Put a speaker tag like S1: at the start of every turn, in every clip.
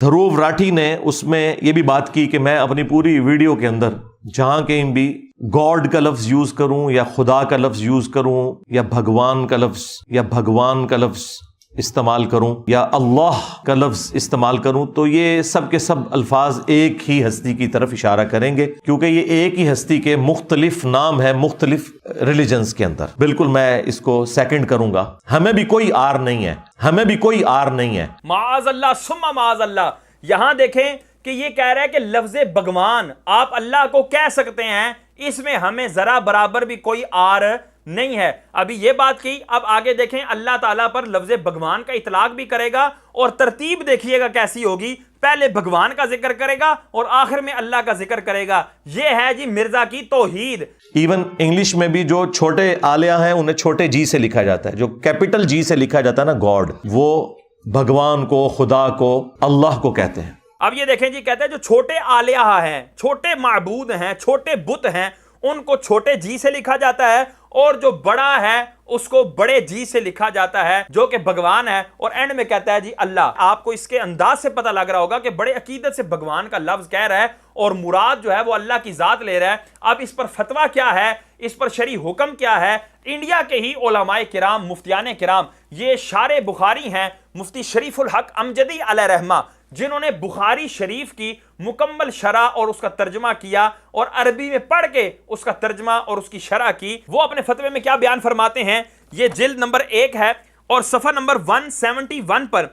S1: دھروو راٹھی نے اس میں یہ بھی بات کی کہ میں اپنی پوری ویڈیو کے اندر جہاں کہیں بھی گاڈ کا لفظ یوز کروں یا خدا کا لفظ یوز کروں یا بھگوان کا لفظ استعمال کروں یا اللہ کا لفظ استعمال کروں تو یہ سب کے سب الفاظ ایک ہی ہستی کی طرف اشارہ کریں گے، کیونکہ یہ ایک ہی ہستی کے مختلف نام ہے مختلف ریلیجنز کے اندر۔ بالکل میں اس کو سیکنڈ کروں گا، ہمیں بھی کوئی آر نہیں ہے،
S2: معاذ اللہ ثم معاذ اللہ۔ یہاں دیکھیں کہ یہ کہہ رہا ہے کہ لفظ بھگوان آپ اللہ کو کہہ سکتے ہیں، اس میں ہمیں ذرا برابر بھی کوئی آر نہیں ہے۔ ابھی یہ بات کی، اب آگے دیکھیں اللہ تعالیٰ پر لفظ بھگوان کا اطلاق بھی کرے گا، اور ترتیب دیکھیے گا کیسی ہوگی، پہلے بھگوان کا ذکر کرے گا اور آخر میں اللہ کا ذکر کرے گا۔ یہ ہے جی مرزا کی توحید۔
S1: ایون انگلش میں بھی جو چھوٹے آلیہ ہیں انہیں چھوٹے جی سے لکھا جاتا ہے، جو کیپٹل جی سے لکھا جاتا ہے نا گاڈ، وہ بھگوان کو، خدا کو، اللہ کو کہتے ہیں۔
S2: اب یہ دیکھیں جی، کہتے ہیں جو چھوٹے آلیہ ہیں، چھوٹے معبود ہیں، چھوٹے بت ہیں، ان کو چھوٹے جی سے لکھا جاتا ہے، اور جو بڑا ہے اس کو بڑے جی سے لکھا جاتا ہے، جو کہ بھگوان ہے، اور اینڈ میں کہتا ہے جی اللہ۔ آپ کو اس کے انداز سے پتہ لگ رہا ہوگا کہ بڑے عقیدت سے بھگوان کا لفظ کہہ رہا ہے اور مراد جو ہے وہ اللہ کی ذات لے رہا ہے۔ اب اس پر فتویٰ کیا ہے، اس پر شرعی حکم کیا ہے؟ انڈیا کے ہی علماء کرام، مفتیان کرام، یہ شارح بخاری ہیں مفتی شریف الحق امجدی علیہ رحمہ، جنہوں نے بخاری شریف کی مکمل شرح اور اس کا ترجمہ کیا اور عربی میں پڑھ کے اس کا ترجمہ اور اس کی شرح کی۔ وہ اپنے فتوے میں کیا بیان فرماتے ہیں؟ یہ جلد نمبر 1 ہے اور صفحہ نمبر 171 پر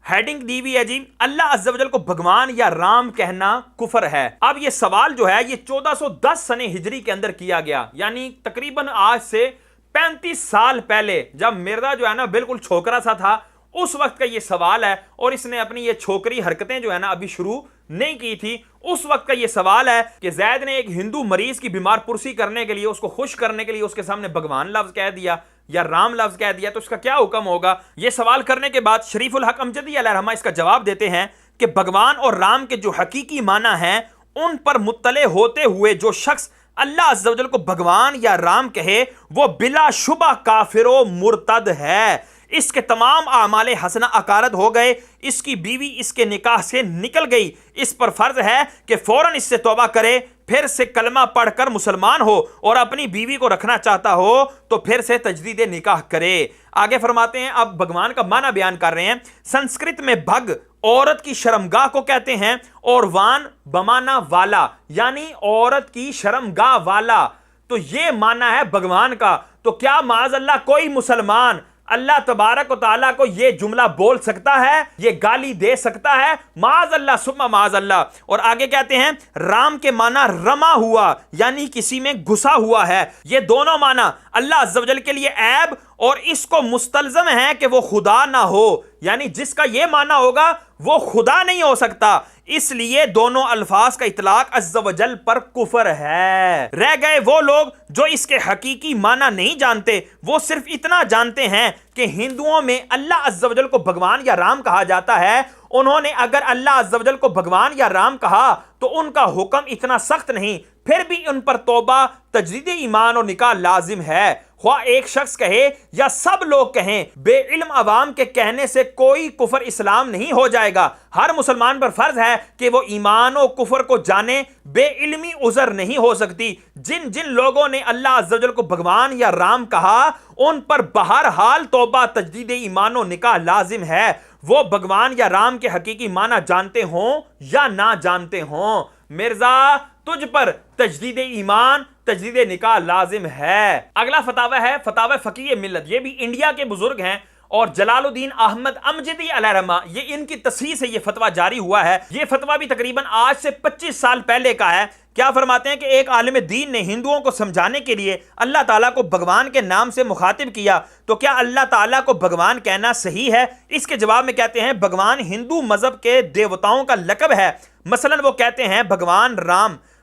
S2: ہیڈنگ دی ہوئی ہے جی، اللہ عز و جل کو بھگوان یا رام کہنا کفر ہے۔ اب یہ سوال جو ہے یہ 1410 سنہ ہجری کے اندر کیا گیا، یعنی تقریباً آج سے 35 سال پہلے، جب مرزا جو ہے نا بالکل چھوکرا سا تھا، اس وقت کا یہ سوال ہے، اور اس نے اپنی یہ چھوکری حرکتیں جو ہے نا ابھی شروع نہیں کی تھی۔ اس وقت کا یہ سوال ہے کہ زید نے ایک ہندو مریض کی بیمار پرسی کرنے کے لیے، اس کو خوش کرنے کے لیے اس کے سامنے بھگوان لفظ کہہ دیا یا رام لفظ کہہ دیا، تو اس کا کیا حکم ہوگا؟ یہ سوال کرنے کے بعد شریف الحق امجدی علیہ رحمہ اس کا جواب دیتے ہیں کہ بھگوان اور رام کے جو حقیقی معنی ہیں ان پر مطلع ہوتے ہوئے جو شخص اللہ عز و جل کو بھگوان یا رام کہے وہ بلا شبہ کافر و مرتد ہے، اس کے تمام اعمال حسنہ اکارت ہو گئے، اس کی بیوی اس کے نکاح سے نکل گئی، اس پر فرض ہے کہ فوراً اس سے توبہ کرے، پھر سے کلمہ پڑھ کر مسلمان ہو، اور اپنی بیوی کو رکھنا چاہتا ہو تو پھر سے تجدید نکاح کرے۔ آگے فرماتے ہیں، اب بھگوان کا معنی بیان کر رہے ہیں۔ سنسکرت میں بھگ عورت کی شرمگاہ کو کہتے ہیں، اور وان بمانا والا، یعنی عورت کی شرمگاہ والا، تو یہ معنی ہے بھگوان کا۔ تو کیا معاذ اللہ کوئی مسلمان اللہ تبارک و تعالیٰ کو یہ جملہ بول سکتا ہے، یہ گالی دے سکتا ہے؟ معاذ اللہ ثم معاذ اللہ۔ اور آگے کہتے ہیں رام کے معنی رما ہوا، یعنی کسی میں گھسا ہوا ہے۔ یہ دونوں معنی اللہ عز و جل کے لیے عیب اور اس کو مستلزم ہے کہ وہ خدا نہ ہو، یعنی جس کا یہ معنی ہوگا وہ خدا نہیں ہو سکتا، اس لیے دونوں الفاظ کا اطلاق عز و جل پر کفر ہے۔ رہ گئے وہ لوگ جو اس کے حقیقی معنی نہیں جانتے، وہ صرف اتنا جانتے ہیں کہ ہندوؤں میں اللہ عز و جل کو بھگوان یا رام کہا جاتا ہے۔ انہوں نے اگر اللہ عز و جل کو بھگوان یا رام کہا تو ان کا حکم اتنا سخت نہیں، پھر بھی ان پر توبہ، تجدید ایمان اور نکاح لازم ہے، خواہ ایک شخص کہے یا سب لوگ کہیں۔ بے علم عوام کے کہنے سے کوئی کفر اسلام نہیں ہو جائے گا، ہر مسلمان پر فرض ہے کہ وہ ایمان و کفر کو جانے، بے علمی عذر نہیں ہو سکتی۔ جن جن لوگوں نے اللہ عز و جل کو بھگوان یا رام کہا ان پر بہرحال توبہ، تجدید ایمان و نکاح لازم ہے، وہ بھگوان یا رام کے حقیقی معنی جانتے ہوں یا نہ جانتے ہوں۔ مرزا تجھ پر تجدید ایمان، تجدید نکاح لازم ہے۔ اگلا فتاوی ہے فتاوی فقیہ ملت، یہ بھی انڈیا کے بزرگ ہیں، اور جلال الدین احمد امجدی علیہ رحمہ، یہ ان کی تصحیح سے یہ فتویٰ جاری ہوا ہے۔ یہ فتویٰ بھی تقریباً آج سے 25 سال پہلے کا ہے۔ کیا فرماتے ہیں کہ ایک عالم دین نے ہندوؤں کو سمجھانے کے لیے اللہ تعالیٰ کو بھگوان کے نام سے مخاطب کیا، تو کیا اللہ تعالیٰ کو بھگوان کہنا صحیح ہے؟ اس کے جواب میں کہتے ہیں بھگوان ہندو مذہب کے دیوتاؤں کا لقب ہے، مثلا وہ کہتے ہیں بھگوان رام،